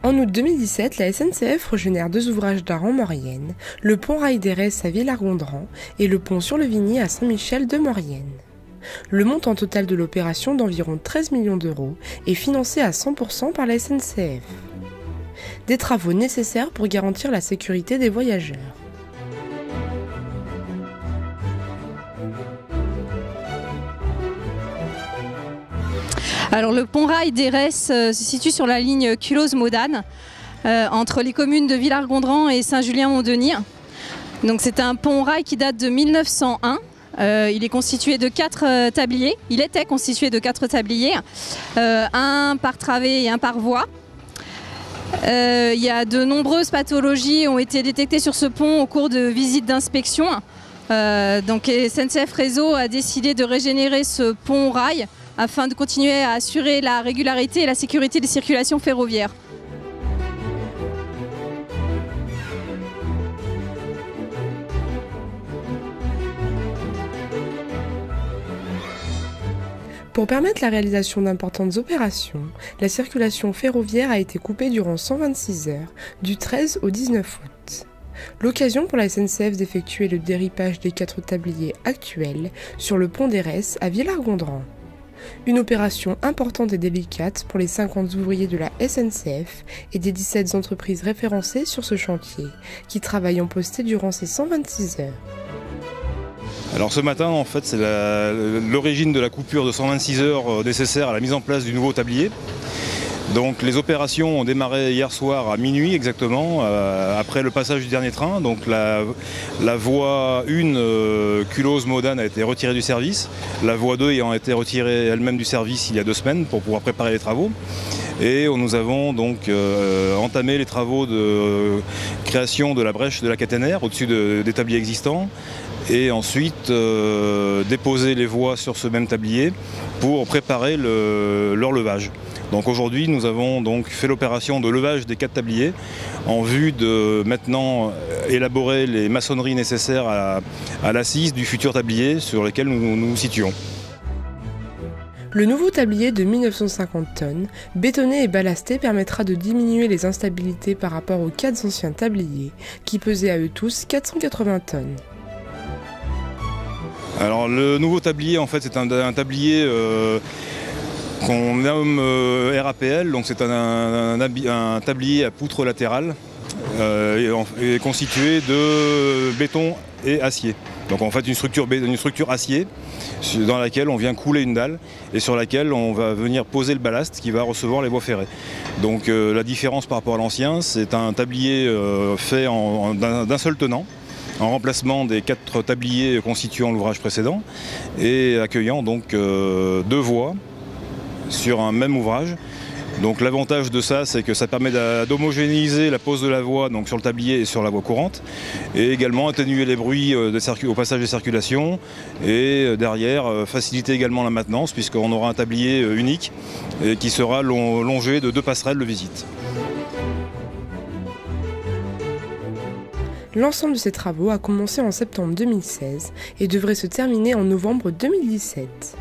En août 2017, la SNCF régénère deux ouvrages d'art en Maurienne, le pont Rail d'Érès à Villars-Gondran et le pont sur le Vigny à Saint-Michel de Maurienne. Le montant total de l'opération d'environ 13 millions d'euros est financé à 100% par la SNCF. Des travaux nécessaires pour garantir la sécurité des voyageurs. Alors le pont Rail d'Érès se situe sur la ligne Culose-Modane, entre les communes de Villars-Gondran et Saint-Julien-Mont-Denis. Donc c'est un pont rail qui date de 1901. Il est constitué de 4 tabliers. Il était constitué de 4 tabliers, un par travée et un par voie. Il y a de nombreuses pathologies qui ont été détectées sur ce pont au cours de visites d'inspection. Donc SNCF Réseau a décidé de régénérer ce pont rail afin de continuer à assurer la régularité et la sécurité des circulations ferroviaires. Pour permettre la réalisation d'importantes opérations, la circulation ferroviaire a été coupée durant 126 heures, du 13 au 19 août. L'occasion pour la SNCF d'effectuer le déripage des 4 tabliers actuels sur le pont d'Érès à Villars-Gondran. Une opération importante et délicate pour les 50 ouvriers de la SNCF et des 17 entreprises référencées sur ce chantier, qui travaillent en posté durant ces 126 heures. Alors ce matin, en fait, c'est l'origine de la coupure de 126 heures nécessaire à la mise en place du nouveau tablier. Donc les opérations ont démarré hier soir à minuit exactement, après le passage du dernier train. Donc la voie 1 Culose-Modane a été retirée du service, la voie 2 ayant été retirée elle-même du service il y a 2 semaines pour pouvoir préparer les travaux. Et nous avons donc entamé les travaux de création de la brèche de la caténaire au-dessus des tabliers existants. Et ensuite déposer les voies sur ce même tablier pour préparer leur levage. Donc aujourd'hui nous avons donc fait l'opération de levage des 4 tabliers en vue de maintenant élaborer les maçonneries nécessaires à l'assise du futur tablier sur lequel nous nous situons. Le nouveau tablier de 1950 tonnes, bétonné et ballasté, permettra de diminuer les instabilités par rapport aux 4 anciens tabliers qui pesaient à eux tous 480 tonnes. Alors le nouveau tablier en fait c'est un tablier qu'on nomme RAPL, donc c'est un tablier à poutre latérale et constitué de béton et acier. Donc en fait une structure acier dans laquelle on vient couler une dalle et sur laquelle on va venir poser le ballast qui va recevoir les voies ferrées. Donc la différence par rapport à l'ancien, c'est un tablier fait d'un seul tenant, en remplacement des 4 tabliers constituant l'ouvrage précédent et accueillant donc 2 voies sur un même ouvrage. Donc l'avantage de ça, c'est que ça permet d'homogénéiser la pose de la voie donc sur le tablier et sur la voie courante, et également atténuer les bruits au passage des circulations, et derrière faciliter également la maintenance puisqu'on aura un tablier unique et qui sera longé de 2 passerelles de visite. L'ensemble de ces travaux a commencé en septembre 2016 et devrait se terminer en novembre 2017.